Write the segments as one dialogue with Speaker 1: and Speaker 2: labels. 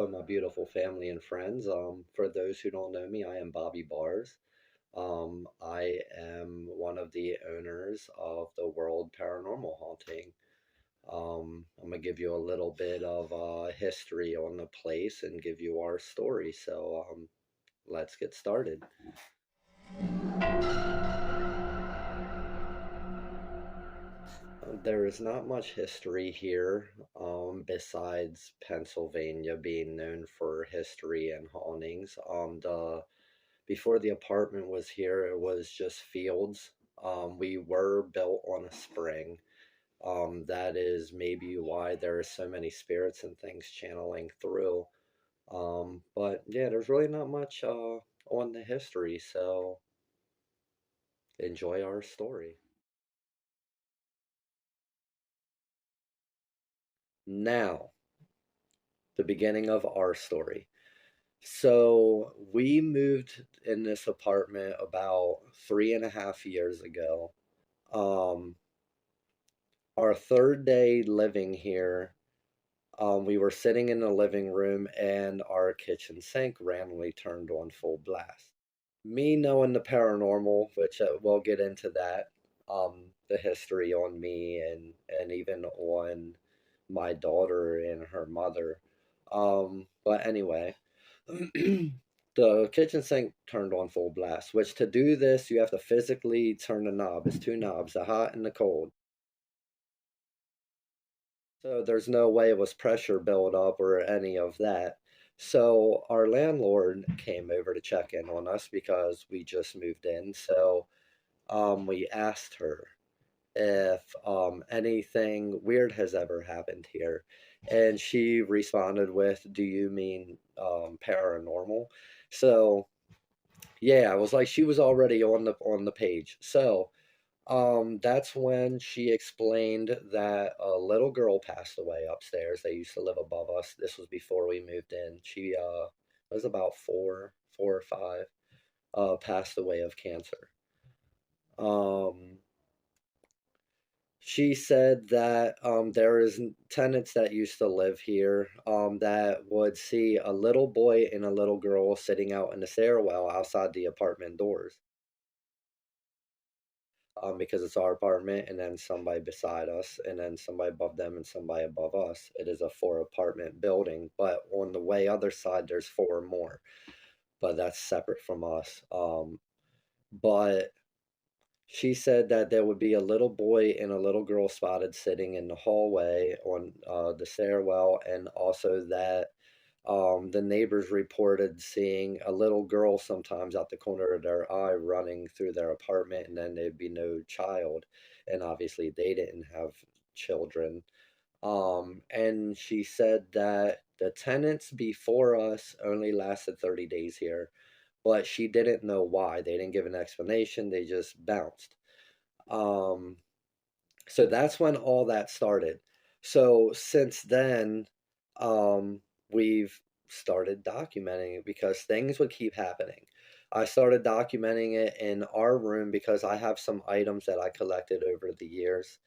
Speaker 1: hello, my beautiful family and friends. For those who don't know me, I am Bobby Barz. I am one of the owners of the World Paranormal Haunting. I'm gonna give you a little bit of history on the place and give you our story. So let's get started. There is not much history here, besides Pennsylvania being known for history and hauntings. Before the apartment was here, it was just fields. We were built on a spring. That is maybe why there are so many spirits and things channeling through. But yeah, there's really not much on the history, so enjoy our story. Now, the beginning of our story. So we moved in this apartment about 3.5 years ago. Um, our third day living here, we were sitting in the living room and our kitchen sink randomly turned on full blast. Me knowing the paranormal, which we'll get into that, the history on me and even on my daughter and her mother. But anyway, the kitchen sink turned on full blast, which to do this, you have to physically turn the knob. It's two knobs, the hot and the cold. So there's no way it was pressure build up or any of that. So our landlord came over to check in on us because we just moved in. So we asked her if anything weird has ever happened here. And she responded with, "Do you mean paranormal?" So yeah, I was like, she was already on the page. So that's when she explained that a little girl passed away upstairs. They used to live above us. This was before we moved in. She was about four or five, passed away of cancer. Um, she said that there is tenants that used to live here that would see a little boy and a little girl sitting out in the stairwell outside the apartment doors. Because it's our apartment and then somebody beside us and then somebody above them and somebody above us. It is a four apartment building, but on the way other side there's four more, but that's separate from us. But she said that there would be a little boy and a little girl spotted sitting in the hallway on the stairwell, and also that the neighbors reported seeing a little girl sometimes out the corner of their eye running through their apartment, and then there'd be no child. And obviously, they didn't have children. And she said that the tenants before us only lasted 30 days here, but she didn't know why. They didn't give an explanation, they just bounced. Um, so that's when all that started. So since then, we've started documenting it because things would keep happening. I started documenting it in our room because I have some items that I collected over the years,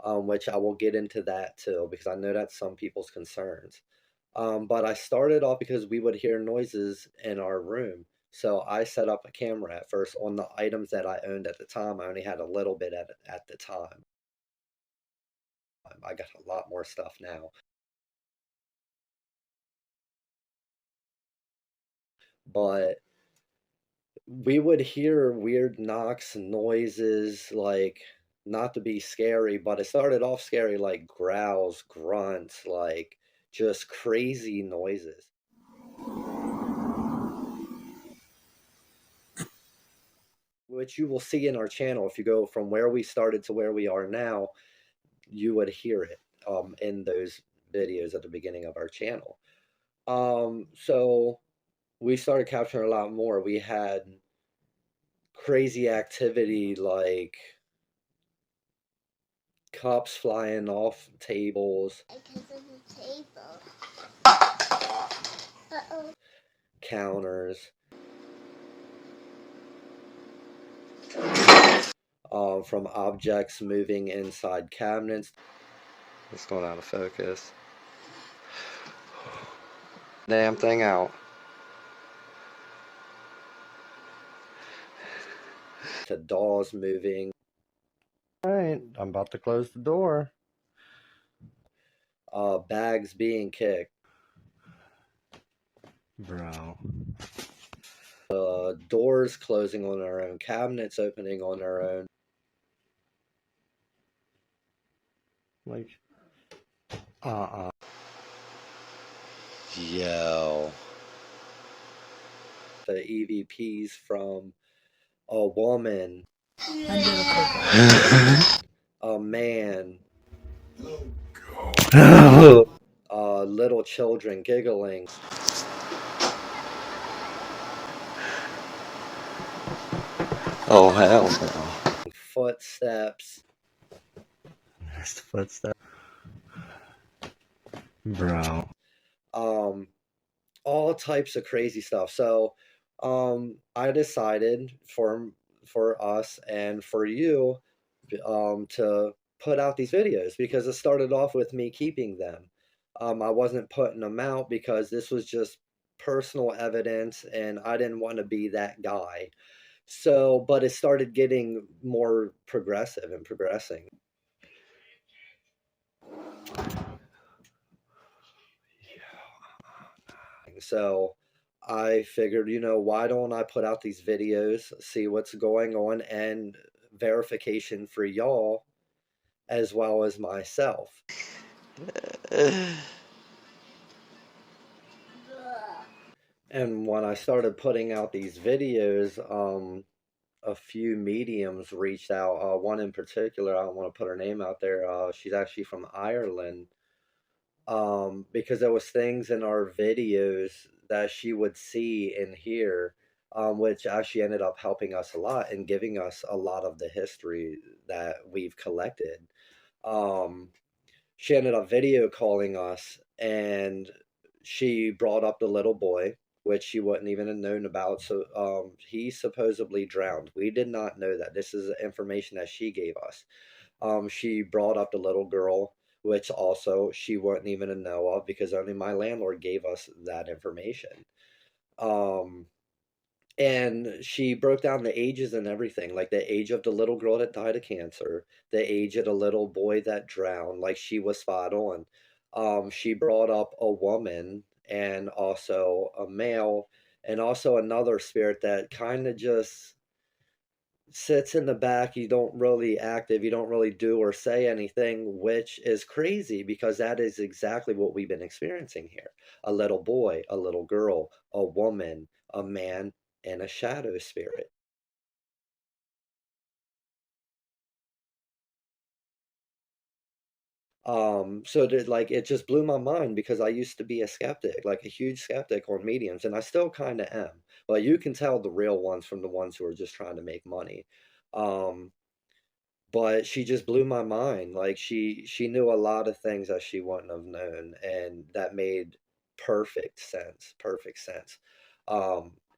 Speaker 1: which I will get into that too because I know that's some people's concerns. But I started off because we would hear noises in our room. So I set up a camera at first on the items that I owned at the time. I only had a little bit at the time. I got a lot more stuff now. But we would hear weird knocks and noises, like, not to be scary, but it started off scary, like growls, grunts, like just crazy noises, which you will see in our channel. If you go from where we started to where we are now, you would hear it in those videos at the beginning of our channel. So we started capturing a lot more. We had crazy activity like cups flying off tables, counters, from objects moving inside cabinets. It's going out of focus. damn thing out. To dolls moving. Alright, I'm about to close the door. Bags being kicked. Bro. Doors closing on their own. Cabinets opening on their own. Like, Yo. The EVPs from a woman, a man, little children giggling. Oh, hell no. Footsteps. There's the footsteps. Bro. All types of crazy stuff. So, I decided for us and for you, to put out these videos because it started off with me keeping them. I wasn't putting them out because this was just personal evidence and I didn't want to be that guy. So, but it started getting more progressive and progressing. So I figured, why don't I put out these videos, see what's going on, and verification for y'all as well as myself. And when I started putting out these videos, a few mediums reached out. One in particular, I don't want to put her name out there. She's actually from Ireland. Because there was things in our videos that she would see and hear, which actually ended up helping us a lot and giving us a lot of the history that we've collected. Um, she ended up video calling us and she brought up the little boy, which she wouldn't even have known about. So he supposedly drowned. We did not know that. This is information that she gave us. She brought up the little girl, which also she wouldn't even know of because only my landlord gave us that information. Um, and she broke down the ages and everything, like the age of the little girl that died of cancer, the age of the little boy that drowned, like she was spot on. She brought up a woman and also a male and also another spirit that kind of just sits in the back. You don't really active, you don't really do or say anything, which is crazy because that is exactly what we've been experiencing here. A little boy, a little girl, a woman, a man, and a shadow spirit. So that like it just blew my mind because I used to be a skeptic, like a huge skeptic on mediums, and I still kind of am. But you can tell the real ones from the ones who are just trying to make money. Um, but she just blew my mind. Like she knew a lot of things that she wouldn't have known, and that made perfect sense. Perfect sense.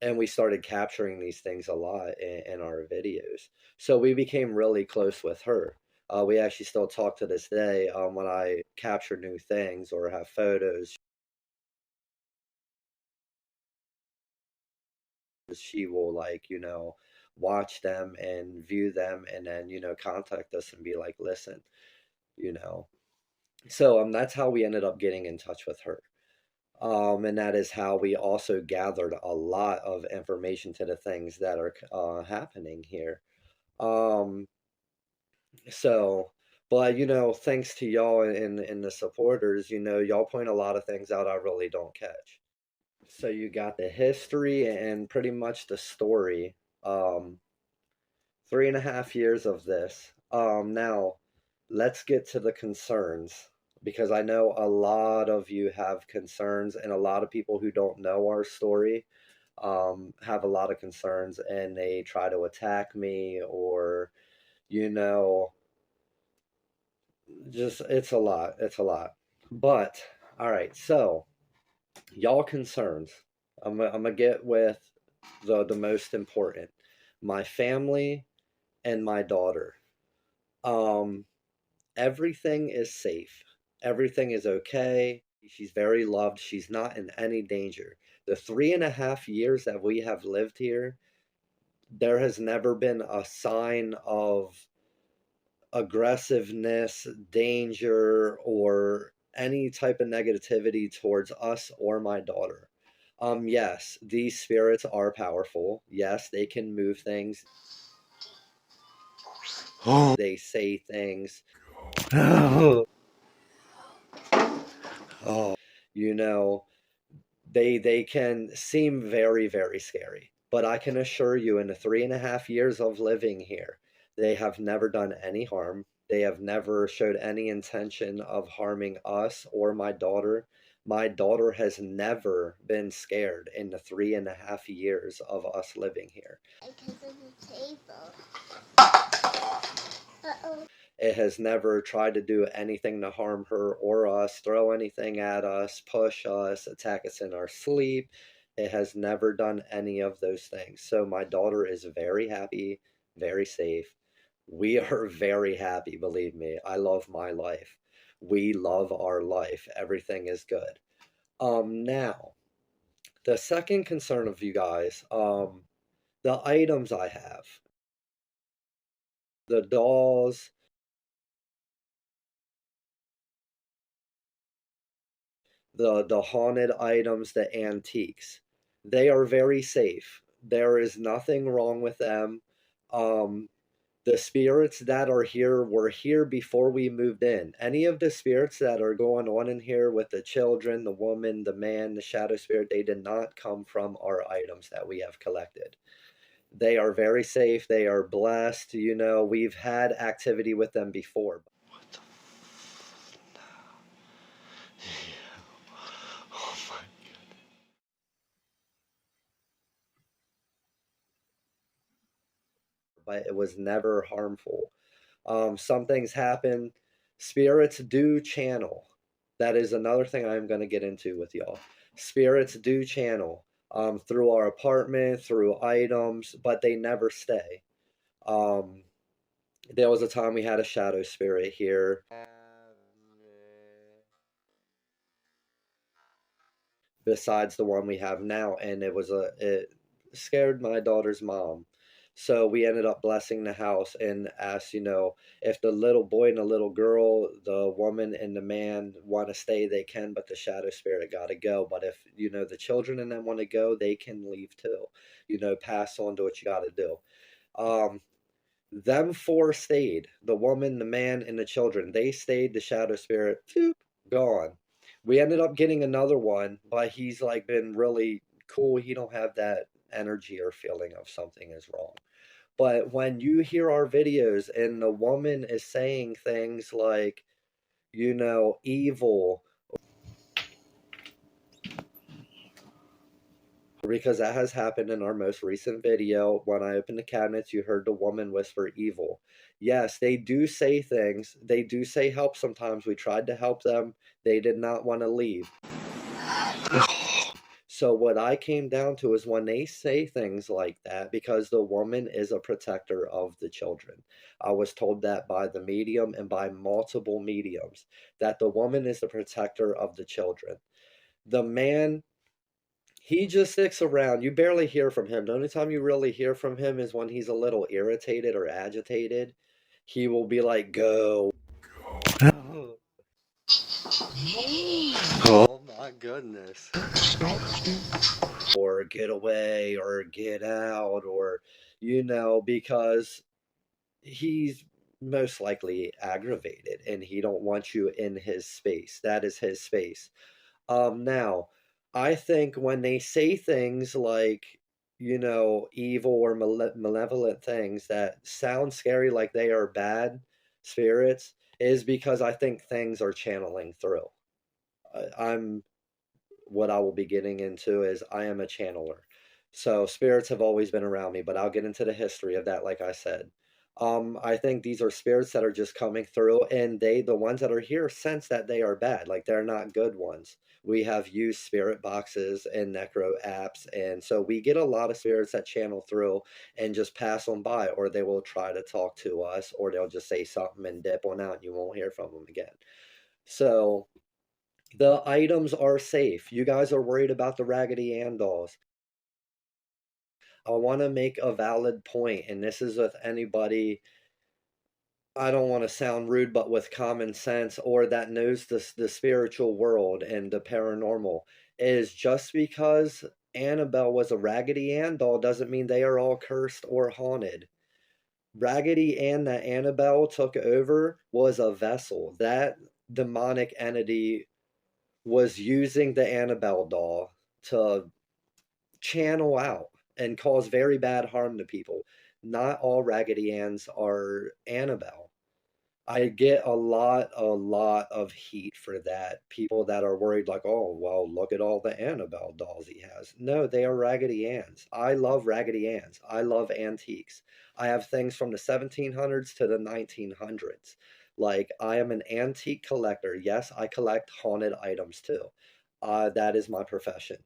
Speaker 1: And we started capturing these things a lot in our videos. So we became really close with her. We actually still talk to this day. When I capture new things or have photos, she will like watch them and view them, and then contact us and be like, listen, you know So that's how we ended up getting in touch with her. And that is how we also gathered a lot of information to the things that are happening here. Um, so, but thanks to y'all and the supporters, y'all point a lot of things out I really don't catch. So you got the history and pretty much the story. 3.5 years of this. Now, let's get to the concerns because I know a lot of you have concerns, and a lot of people who don't know our story have a lot of concerns, and they try to attack me or, you know, just it's a lot. It's a lot. But, all right, so y'all concerns. I'm gonna get with the most important, my family and my daughter. Um, Everything is safe. Everything is okay. She's very loved. She's not in any danger. The 3.5 years that we have lived here, there has never been a sign of aggressiveness, danger, or any type of negativity towards us or my daughter. Yes, these spirits are powerful. Yes, they can move things. They say things. Oh, you know, they can seem very, very scary. But I can assure you, in the 3.5 years of living here, they have never done any harm. They have never showed any intention of harming us or my daughter. My daughter has never been scared in the 3.5 years of us living here. Because of the table. Uh-oh. It has never tried to do anything to harm her or us, throw anything at us, push us, attack us in our sleep. It has never done any of those things. So my daughter is very happy, very safe. We are very happy, believe me. I love my life. We love our life. Everything is good. Now, the second concern of you guys, the items I have, the dolls, the haunted items, the antiques. They are very safe. There is nothing wrong with them. Um, the spirits that are here were here before we moved in. Any of the spirits that are going on in here with the children, the woman, the man, the shadow spirit, they did not come from our items that we have collected. They are very safe. They are blessed. We've had activity with them before. But it was never harmful. Some things happen. Spirits do channel. That is another thing I'm going to get into with y'all. Spirits do channel through our apartment, through items, but they never stay. Um, there was a time we had a shadow spirit here. Besides the one we have now, and it scared my daughter's mom. So we ended up blessing the house and asked, if the little boy and the little girl, the woman and the man want to stay, they can, but the shadow spirit got to go. But if, the children and them want to go, they can leave too. Pass on to what you got to do. Um, them four stayed. The woman, the man, and the children. They stayed. The shadow spirit, phew, gone. We ended up getting another one, but he's like been really cool. He don't have that energy or feeling of something is wrong. But when you hear our videos and the woman is saying things like, evil, because that has happened in our most recent video. When I opened the cabinets, you heard the woman whisper evil. Yes, they do say things. They do say help sometimes. We tried to help them. They did not want to leave. So what I came down to is when they say things like that, because the woman is a protector of the children. I was told that by the medium and by multiple mediums, that the woman is the protector of the children. The man, he just sticks around. You barely hear from him. The only time you really hear from him is when he's a little irritated or agitated. He will be like, go. Oh my goodness. Or get away or get out or, because he's most likely aggravated and he don't want you in his space. That is his space. Now, I think when they say things like, evil or malevolent things that sound scary, like they are bad spirits, is because I think things are channeling through. I'm what I will be getting into is I am a channeler. So spirits have always been around me, but I'll get into the history of that, like I said. I think these are spirits that are just coming through, and the ones that are here, sense that they are bad, like they're not good ones. We have used spirit boxes and necro apps, and so we get a lot of spirits that channel through and just pass on by, or they will try to talk to us, or they'll just say something and dip on out, and you won't hear from them again. So The items are safe. You guys are worried about the Raggedy Ann dolls. I want to make a valid point, and this is with anybody, I don't want to sound rude, but with common sense or that knows the spiritual world and the paranormal, is just because Annabelle was a Raggedy Ann doll doesn't mean they are all cursed or haunted. Raggedy Ann that Annabelle took over was a vessel. That demonic entity was using the Annabelle doll to channel out and cause very bad harm to people. Not all Raggedy Anns are Annabelle. I get a lot of heat for that. People that are worried, like, oh, well, look at all the Annabelle dolls he has. No, they are Raggedy Anns. I love Raggedy Anns. I love antiques. I have things from the 1700s to the 1900s. Like, I am an antique collector. Yes, I collect haunted items too. That is my profession.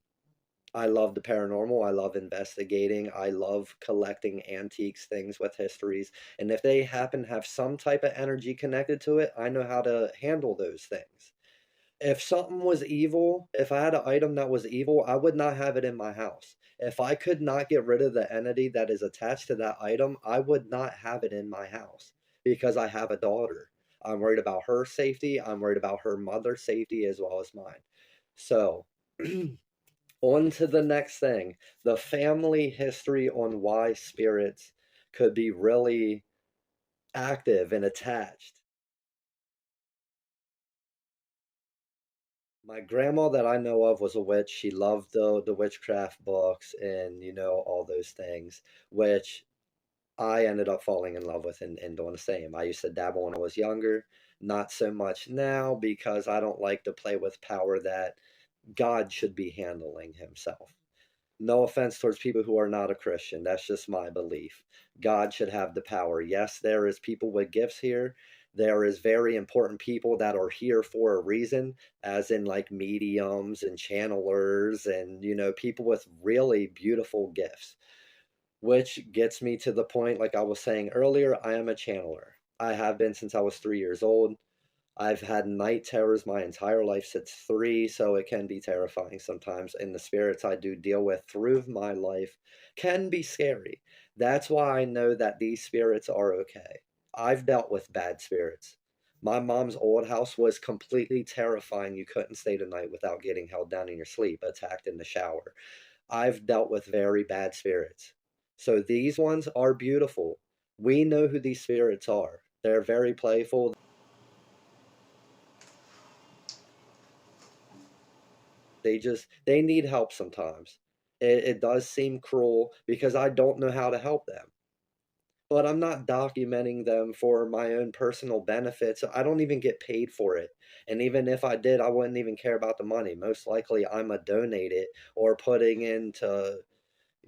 Speaker 1: I love the paranormal. I love investigating. I love collecting antiques, things with histories. And if they happen to have some type of energy connected to it, I know how to handle those things. If something was evil, if I had an item that was evil, I would not have it in my house. If I could not get rid of the entity that is attached to that item, I would not have it in my house because I have a daughter. I'm worried about her safety. I'm worried about her mother's safety as well as mine. So, on to the next thing, the family history on why spirits could be really active and attached. My grandma that I know of was a witch. She loved the witchcraft books and all those things, which I ended up falling in love with and doing the same. I used to dabble when I was younger, not so much now because I don't like to play with power that God should be handling himself. No offense towards people who are not a Christian. That's just my belief. God should have the power. Yes, there is people with gifts here. There is very important people that are here for a reason, as in like mediums and channelers and people with really beautiful gifts. Which gets me to the point, like I was saying earlier, I am a channeler. I have been since I was 3 years old. I've had night terrors my entire life since three, so it can be terrifying sometimes. And the spirits I do deal with through my life can be scary. That's why I know that these spirits are okay. I've dealt with bad spirits. My mom's old house was completely terrifying. You couldn't stay the night without getting held down in your sleep, attacked in the shower. I've dealt with very bad spirits. So these ones are beautiful. We know who these spirits are. They're very playful. They need help sometimes. It does seem cruel because I don't know how to help them. But I'm not documenting them for my own personal benefits. I don't even get paid for it. And even if I did, I wouldn't even care about the money. Most likely I'm a donate it or putting into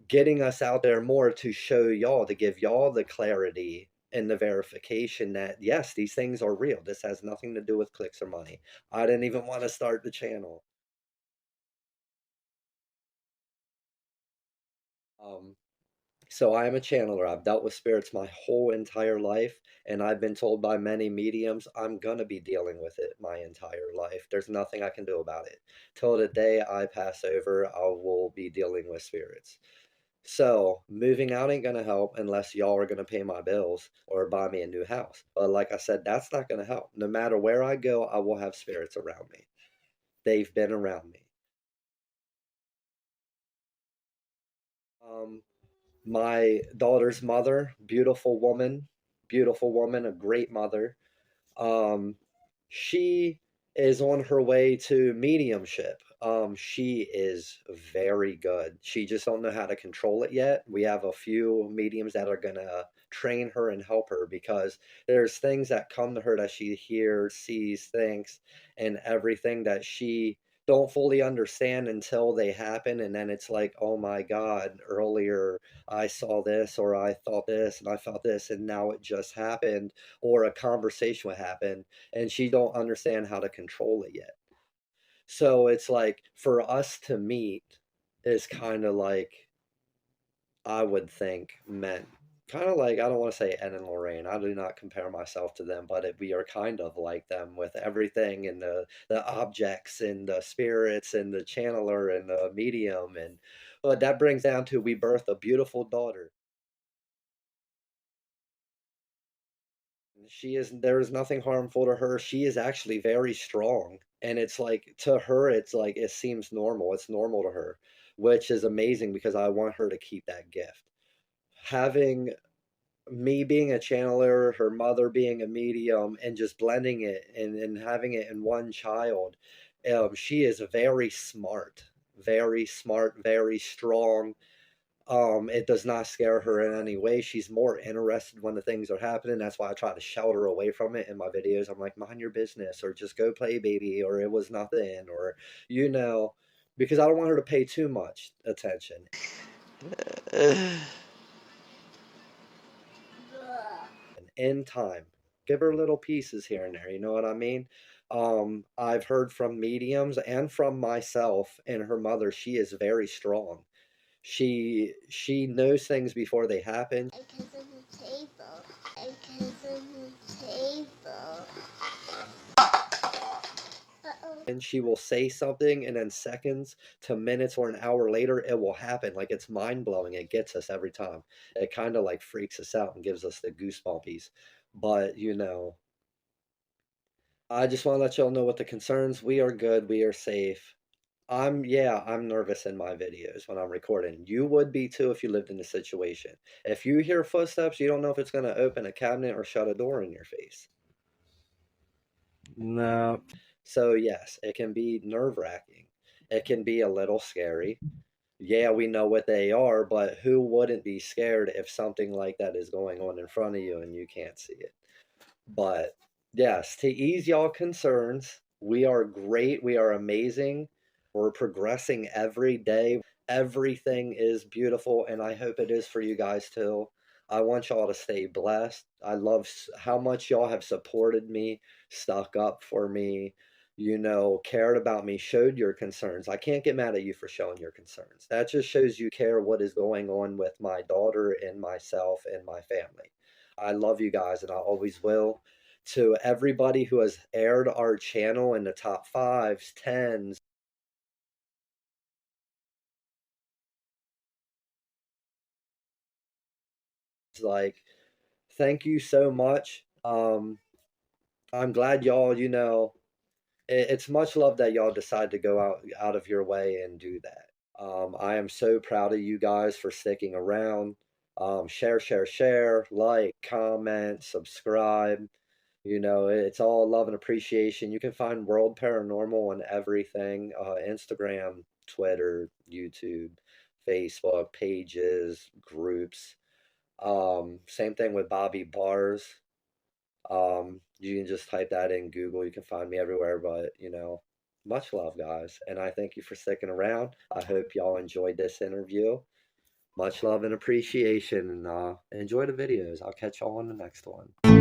Speaker 1: getting us out there more to show y'all, to give y'all the clarity and the verification that yes, these things are real. This has nothing to do with clicks or money. I didn't even want to start the channel. Um, So I am a channeler. I've dealt with spirits my whole entire life, and I've been told by many mediums I'm gonna be dealing with it my entire life. There's nothing I can do about it. Till the day I pass over, I will be dealing with spirits. So moving out ain't gonna help unless y'all are gonna pay my bills or buy me a new house. But like I said, that's not gonna help. No matter where I go, I will have spirits around me. They've been around me. Um, my daughter's mother, beautiful woman, a great mother. Um, she is on her way to mediumship. She is very good. She just don't know how to control it yet. We have a few mediums that are gonna train her and help her because there's things that come to her that she hears, sees, thinks, and everything that she don't fully understand until they happen, and then it's like, oh my God, earlier I saw this or I thought this and I felt this and now it just happened, or a conversation would happen and she don't understand how to control it yet. So it's like for us to meet is kind of like I would think meant. kind of like, I don't want to say Ed and Lorraine. I do not compare myself to them, but we are kind of like them with everything and the objects and the spirits and the channeler and the medium. And but that brings down to we birthed a beautiful daughter. She is There is nothing harmful to her. She is actually very strong. And it's like to her, it's like it seems normal. It's normal to her, which is amazing because I want her to keep that gift. Having me being a channeler, her mother being a medium, and just blending it and having it in one child. She is very smart, very strong. It does not scare her in any way. She's more interested when the things are happening. That's why I try to shelter away from it in my videos. I'm like, mind your business, or just go play, baby, or it was nothing, or you know, because I don't want her to pay too much attention. And in time, give her little pieces here and there. You know what I mean? I've heard from mediums and from myself and her mother. She is very strong. She knows things before they happen. Because of the table. Because of the table. And she will say something, and then seconds to minutes or an hour later, it will happen. Like it's mind blowing. It gets us every time. It kind of like freaks us out and gives us the goosebumpies. But I just want to let y'all know what the concerns. We are good. We are safe. I'm nervous in my videos when I'm recording. You would be too if you lived in the situation. If you hear footsteps, you don't know if it's going to open a cabinet or shut a door in your face.
Speaker 2: No.
Speaker 1: So yes, it can be nerve-wracking. It can be a little scary. Yeah, we know what they are, but who wouldn't be scared if something like that is going on in front of you and you can't see it? But yes, to ease y'all concerns, we are great. We are amazing. We're progressing every day. Everything is beautiful, and I hope it is for you guys too. I want y'all to stay blessed. I love how much y'all have supported me, stuck up for me, cared about me, showed your concerns. I can't get mad at you for showing your concerns. That just shows you care what is going on with my daughter and myself and my family. I love you guys, and I always will. To everybody who has aired our channel in the top fives, tens, like, thank you so much. I'm glad y'all, it's much love that y'all decide to go out of your way and do that. I am so proud of you guys for sticking around. Share, like, comment, subscribe. It's all love and appreciation. You can find World Paranormal on everything, Instagram, Twitter, YouTube, Facebook, pages, groups. Same thing with Bobby Barz. You can just type that in Google. You can find me everywhere. But, much love, guys. And I thank you for sticking around. I hope y'all enjoyed this interview. Much love and appreciation. And enjoy the videos. I'll catch y'all on the next one.